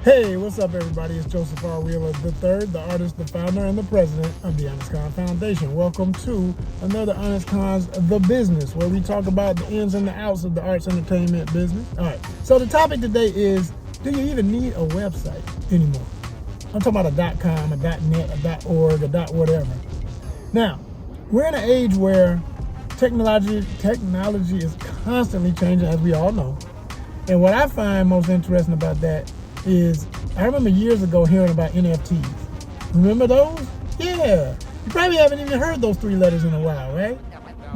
Hey, what's up, everybody? It's Joseph R. Wheeler III, the artist, the founder, and the president of the ONYXCON Foundation. Welcome to another ONYXCON's The Business, where we talk about the ins and the outs of the arts entertainment business. All right, so the topic today is, do you even need a website anymore? I'm talking about a .com, a .net, a .org, a .whatever. Now, we're in an age where technology is constantly changing, as we all know. And what I find most interesting about that is, I remember years ago hearing about NFTs. Remember those? Yeah. You probably haven't even heard those three letters in a while, right?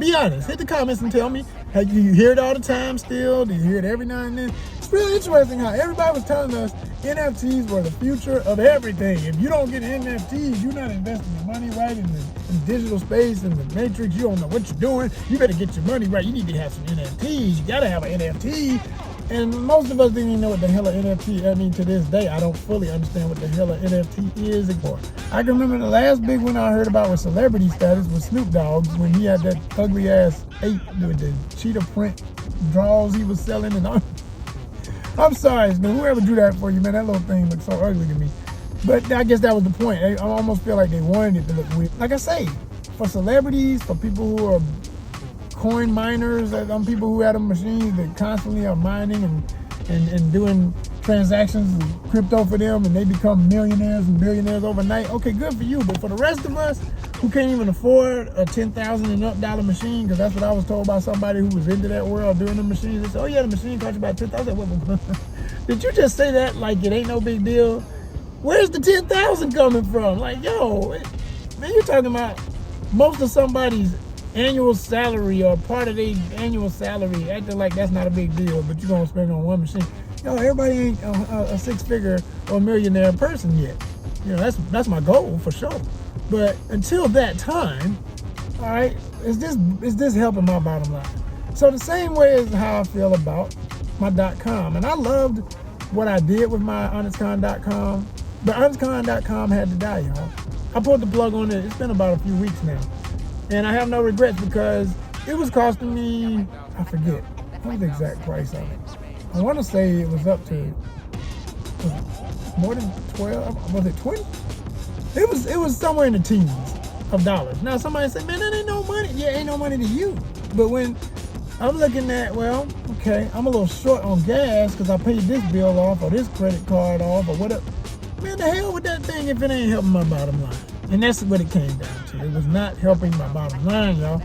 Be honest. Hit the comments and tell me, do you hear it all the time still? Do you hear it every now and then? It's really interesting how everybody was telling us NFTs were the future of everything. If you don't get NFTs, you're not investing your money right in the digital space and the matrix. You don't know what you're doing. You better get your money right. You need to have some NFTs. You gotta have an NFT. And most of us didn't even know what the hell an NFT, I mean, to this day, I don't fully understand what the hell an NFT is anymore. I can remember the last big one I heard about was celebrity status with Snoop Dogg, when he had that ugly ass ape with the cheetah print draws he was selling. And all. I'm sorry, Snoop, whoever drew that for you, man, that little thing looked so ugly to me. But I guess that was the point. I almost feel like they wanted it to look weird. Like I say, for celebrities, for people who are coin miners, people who have the machines that constantly are mining and doing transactions of crypto for them, and they become millionaires and billionaires overnight. Okay, good for you. But for the rest of us who can't even afford a $10,000 and up dollar machine, because that's what I was told by somebody who was into that world doing the machines. They said, oh yeah, the machine costs you about $10,000. Did you just say that like it ain't no big deal? Where's the $10,000 coming from? Like, yo, man, you're talking about most of somebody's annual salary or part of their annual salary, acting like that's not a big deal, but you're gonna spend it on one machine. Everybody ain't a six-figure or millionaire person yet. That's my goal for sure. But until that time, all right, is this helping my bottom line? So the same way as how I feel about my .com, and I loved what I did with my ONYXCON.com, but ONYXCON.com had to die, y'all. I pulled the plug on it. It's been about a few weeks now. And I have no regrets because it was costing me, I forget, what was the exact price of it? I want to say it was up to more than 12, was it 20? It was somewhere in the teens of dollars. Now somebody said, man, that ain't no money. Yeah, ain't no money to you. But when I'm looking at, well, okay, I'm a little short on gas because I paid this bill off or this credit card off or whatever. Man, the hell with that thing if it ain't helping my bottom line. And that's what it came down to. It was not helping my bottom line, y'all.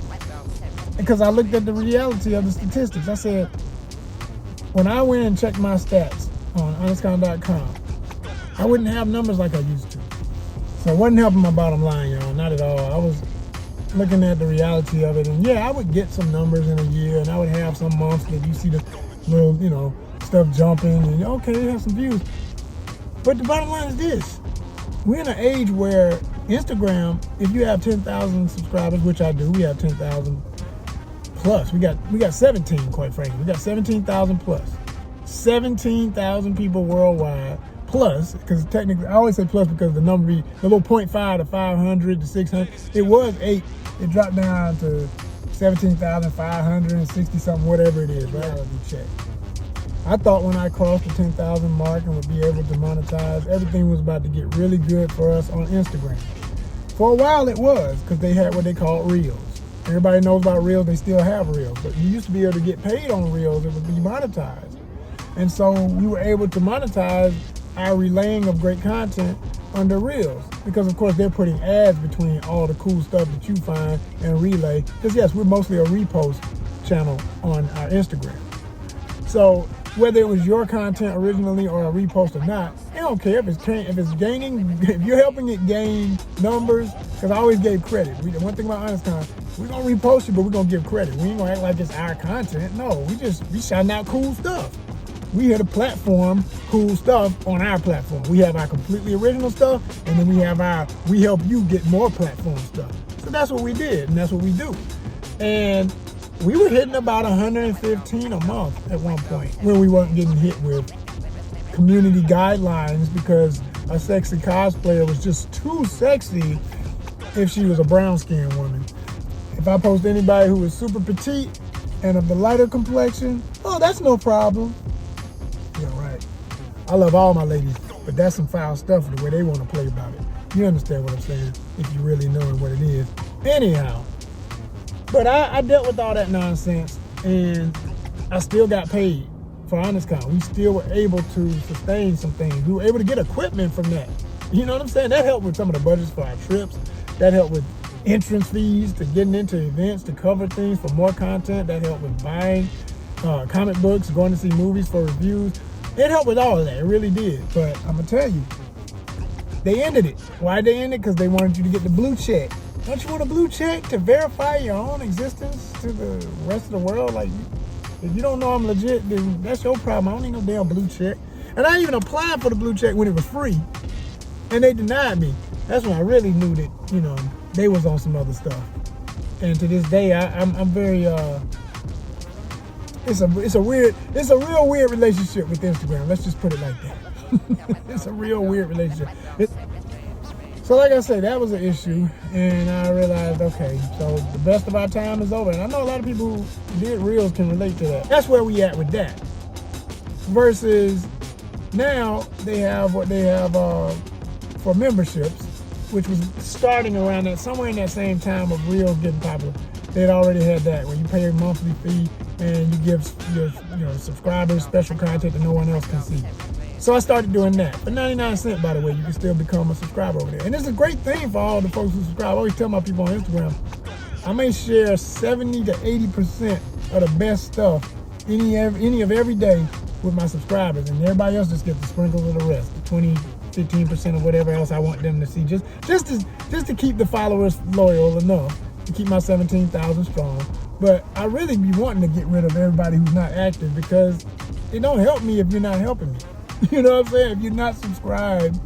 Because I looked at the reality of the statistics. I said, when I went and checked my stats on ONYXCON.com, I wouldn't have numbers like I used to. So it wasn't helping my bottom line, y'all, not at all. I was looking at the reality of it. And yeah, I would get some numbers in a year, and I would have some months that you see the little, stuff jumping, and okay, you have some views. But the bottom line is this. We're in an age where Instagram, if you have 10,000 subscribers, which I do, we have 10,000 plus. We got 17, quite frankly. We got 17,000 plus. 17,000 people worldwide plus, because technically, I always say plus because the number, the little 0.5 to 500 to 600, it was 8. It dropped down to 17,560 something, whatever it is, right? Let me check. I thought when I crossed the 10,000 mark and would be able to monetize, everything was about to get really good for us on Instagram. For a while it was, because they had what they call Reels. Everybody knows about Reels, they still have Reels. But you used to be able to get paid on Reels, it would be monetized. And so we were able to monetize our relaying of great content under Reels. Because of course they're putting ads between all the cool stuff that you find and relay. Because yes, we're mostly a repost channel on our Instagram. So whether it was your content originally or a repost or not, I don't care if it's gaining, if you're helping it gain numbers, because I always gave credit. The one thing about ONYXCON, we're going to repost you, but we're going to give credit. We ain't going to act like it's our content. No, we shouting out cool stuff. We here to platform cool stuff on our platform. We have our completely original stuff, and then we help you get more platform stuff. So that's what we did, and that's what we do. And we were hitting about 115 a month at one point when we weren't getting hit with community guidelines because a sexy cosplayer was just too sexy if she was a brown-skinned woman. If I post anybody who is super petite and of the lighter complexion, oh, that's no problem. Yeah, right. I love all my ladies. But that's some foul stuff the way they want to play about it. You understand what I'm saying, if you really know what it is. Anyhow, but I dealt with all that nonsense, and I still got paid for ONYXCON. We still were able to sustain some things. We were able to get equipment from that. You know what I'm saying? That helped with some of the budgets for our trips. That helped with entrance fees to getting into events, to cover things for more content. That helped with buying comic books, going to see movies for reviews. It helped with all of that. It really did. But I'm going to tell you, they ended it. Why'd they end it? Because they wanted you to get the blue check. Don't you want a blue check to verify your own existence to the rest of the world? Like, if you don't know I'm legit, then that's your problem. I don't need no damn blue check. And I even applied for the blue check when it was free, and they denied me. That's when I really knew that, you know, they was on some other stuff. And to this day, I'm very it's a real weird relationship with Instagram. Let's just put it like that. It's a real weird relationship. So like I say, that was an issue, and I realized, okay, so the best of our time is over. And I know a lot of people who did reels can relate to that. That's where we at with that. Versus now they have what they have for memberships, which was starting around that, somewhere in that same time of reels getting popular. They'd already had that, where you pay a monthly fee and you give your subscribers special content that no one else can see. So I started doing that. For 99 cents, by the way, you can still become a subscriber over there. And it's a great thing for all the folks who subscribe. I always tell my people on Instagram, I may share 70 to 80% of the best stuff any of every day with my subscribers. And everybody else just gets the sprinkles of the rest, the 20, 15% of whatever else I want them to see. Just to keep the followers loyal enough to keep my 17,000 strong. But I really be wanting to get rid of everybody who's not active, because it don't help me if you're not helping me. You know what I'm saying? If you're not subscribed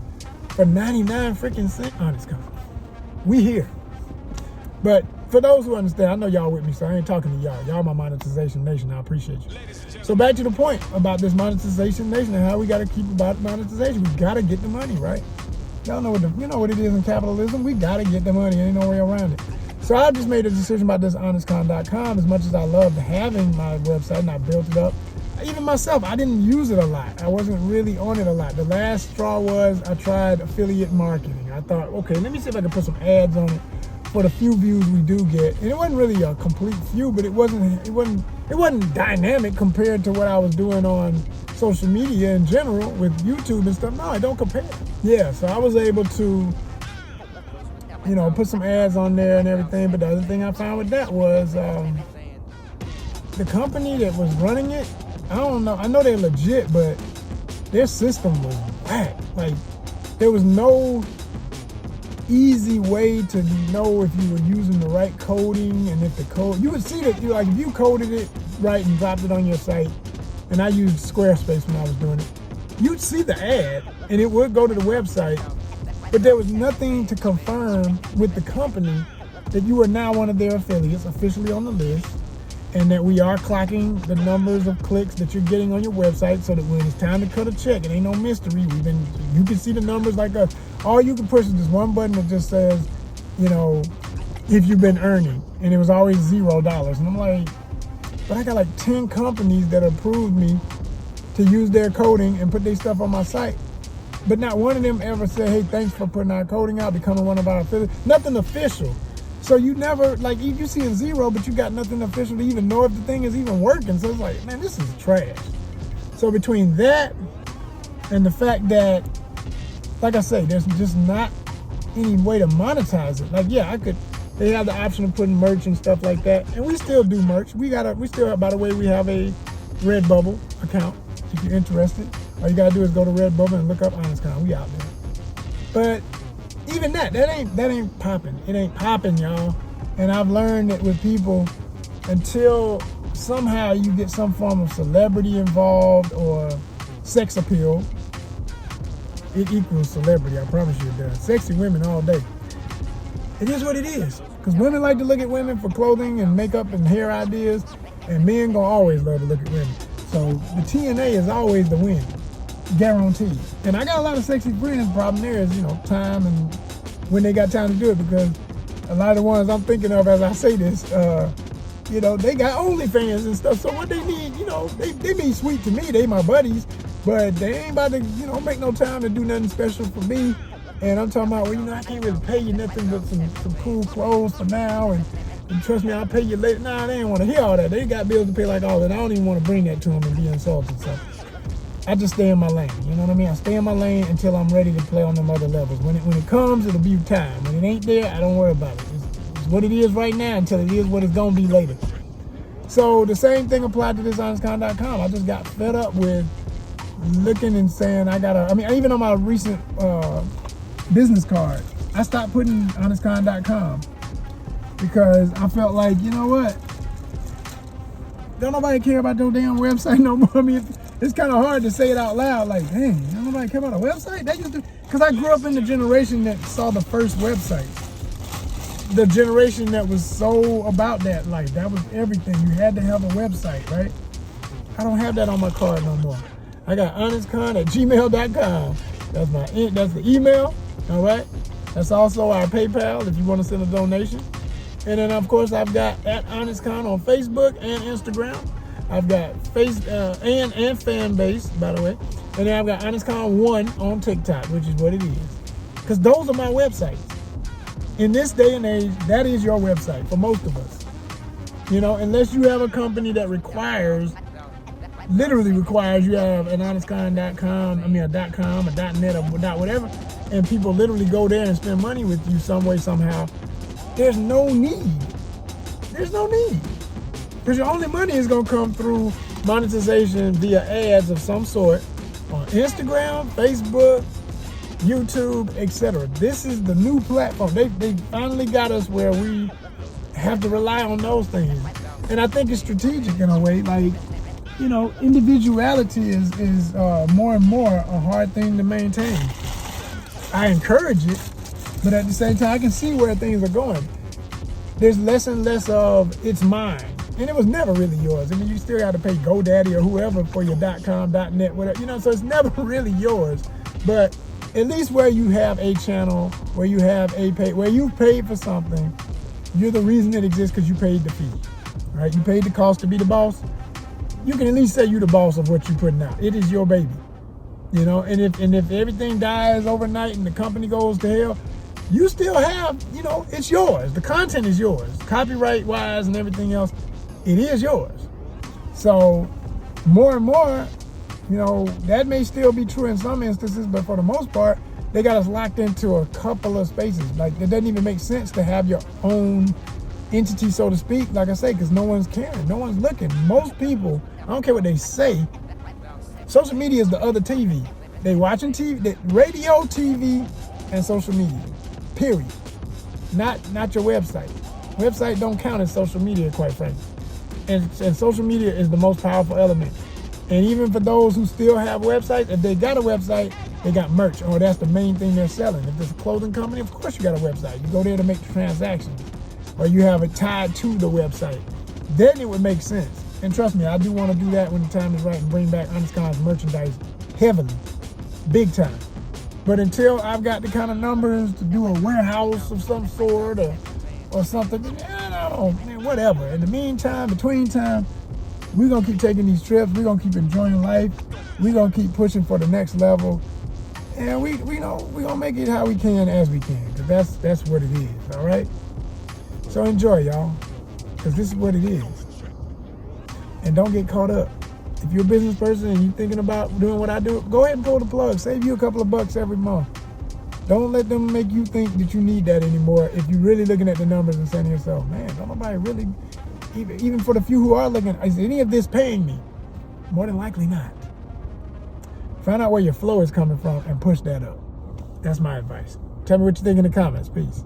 for 99 freaking cents, ONYXCON, we here. But for those who understand, I know y'all with me, so I ain't talking to y'all. Y'all my monetization nation. I appreciate you. So back to the point about this monetization nation and how we got to keep about monetization. We got to get the money, right? Y'all know what it is in capitalism. We got to get the money. Ain't no way around it. So I just made a decision about this ONYXCON.com. As much as I loved having my website and I built it up, even myself, I didn't use it a lot. I wasn't really on it a lot. The last straw was I tried affiliate marketing. I thought, okay, let me see if I can put some ads on it for the few views we do get. And it wasn't really a complete few, but it wasn't dynamic compared to what I was doing on social media in general with YouTube and stuff. No, I don't compare. Yeah, so I was able to, you know, put some ads on there and everything. But the other thing I found with that was the company that was running it, I don't know. I know they're legit, but their system was whack. Like, there was no easy way to know if you were using the right coding, and if the code, you would see that, like, if you coded it right and dropped it on your site, and I used Squarespace when I was doing it, you'd see the ad, and it would go to the website, but there was nothing to confirm with the company that you are now one of their affiliates, officially on the list, and that we are clocking the numbers of clicks that you're getting on your website, so that when it's time to cut a check, it ain't no mystery. You can see the numbers like us. All you can push is this one button that just says, you know, if you've been earning, and it was always $0. And I'm like, but I got like 10 companies that approved me to use their coding and put their stuff on my site. But not one of them ever said, hey, thanks for putting our coding out, becoming one of our affiliates. Nothing official. So you never, like, you see a 0, but you got nothing official to even know if the thing is even working. So it's like, man, this is trash. So between that and the fact that, like I say, there's just not any way to monetize it. Like, yeah, they have the option of putting merch and stuff like that. And we still do merch. We still, by the way, we have a Redbubble account. If you're interested, all you gotta do is go to Redbubble and look up ONYXCON. We out there. But even that ain't popping. It ain't popping, y'all. And I've learned that with people, until somehow you get some form of celebrity involved or sex appeal, it equals celebrity. I promise you it does. Sexy women all day. It is what it is. Because women like to look at women for clothing and makeup and hair ideas, and men gonna always love to look at women. So the TNA is always the win. Guaranteed. And I got a lot of sexy friends. Problem there is, you know, time and when they got time to do it, because a lot of the ones I'm thinking of as I say this, you know, they got OnlyFans and stuff. So what they need, you know, they be sweet to me. They my buddies. But they ain't about to, you know, make no time to do nothing special for me. And I'm talking about, well, you know, I can't really pay you nothing but some cool clothes for now. And trust me, I'll pay you later. Nah, they ain't want to hear all that. They got bills to pay like all that. I don't even want to bring that to them and be insulted. So I just stay in my lane. You know what I mean? I stay in my lane until I'm ready to play on them other levels. When it comes, it'll be time. When it ain't there, I don't worry about it. It's what it is right now until it is what it's going to be later. So the same thing applied to this ONYXCON.com. I just got fed up with looking and saying even on my recent business card, I stopped putting ONYXCON.com because I felt like, you know what? Don't nobody care about your damn website no more. I mean, it's kind of hard to say it out loud. Like, dang, don't nobody care about a website? Because I grew up in the generation that saw the first website. The generation that was so about that, like, that was everything. You had to have a website, right? I don't have that on my card no more. I got ONYXCON@gmail.com. That's the email, all right? That's also our PayPal if you want to send a donation. And then, of course, I've got @ONYXCON on Facebook and Instagram. I've got and FANBASE, by the way. And then I've got ONYXCON1 on TikTok, which is what it is. Because those are my websites. In this day and age, that is your website for most of us. You know, unless you have a company that literally requires you have an ONYXCON.com, a .com, a .net, or whatever, and people literally go there and spend money with you some way, somehow. There's no need. There's no need. Because your only money is going to come through monetization via ads of some sort on Instagram, Facebook, YouTube, etc. This is the new platform. They finally got us where we have to rely on those things. And I think it's strategic in a way. Like, you know, individuality is more and more a hard thing to maintain. I encourage it, but at the same time, I can see where things are going. There's less and less of it's mine. And it was never really yours. I mean, you still got to pay GoDaddy or whoever for your .com, .net, whatever. You know, so it's never really yours. But at least where you have a channel, where you have where you paid for something, you're the reason it exists because you paid the fee, right? You paid the cost to be the boss. You can at least say you're the boss of what you're putting out. It is your baby, you know. And if everything dies overnight and the company goes to hell, you still have, you know, it's yours. The content is yours, copyright wise and everything else. It is yours. So more and more, you know, that may still be true in some instances, but for the most part, they got us locked into a couple of spaces. Like, it doesn't even make sense to have your own entity, so to speak, like I say, because no one's caring, no one's looking. Most people, I don't care what they say, social media is the other TV. They watching TV, radio, TV, and social media, period. Not your website. Website don't count as social media, quite frankly. And social media is the most powerful element. And even for those who still have websites, if they got a website, they got merch, or that's the main thing they're selling. If it's a clothing company, of course you got a website. You go there to make the transactions, or you have it tied to the website. Then it would make sense. And trust me, I do want to do that when the time is right and bring back ONYXCON's merchandise heavily, big time. But until I've got the kind of numbers to do a warehouse of some sort or something, whatever. In the meantime, between time, we're going to keep taking these trips. We're going to keep enjoying life. We're going to keep pushing for the next level. And we're going to make it how we can as we can. Because that's what it is, all right? So enjoy, y'all. Because this is what it is. And don't get caught up. If you're a business person and you're thinking about doing what I do, go ahead and pull the plug. Save you a couple of bucks every month. Don't let them make you think that you need that anymore if you're really looking at the numbers and saying to yourself, man, don't nobody really, even for the few who are looking, is any of this paying me? More than likely not. Find out where your flow is coming from and push that up. That's my advice. Tell me what you think in the comments. Peace.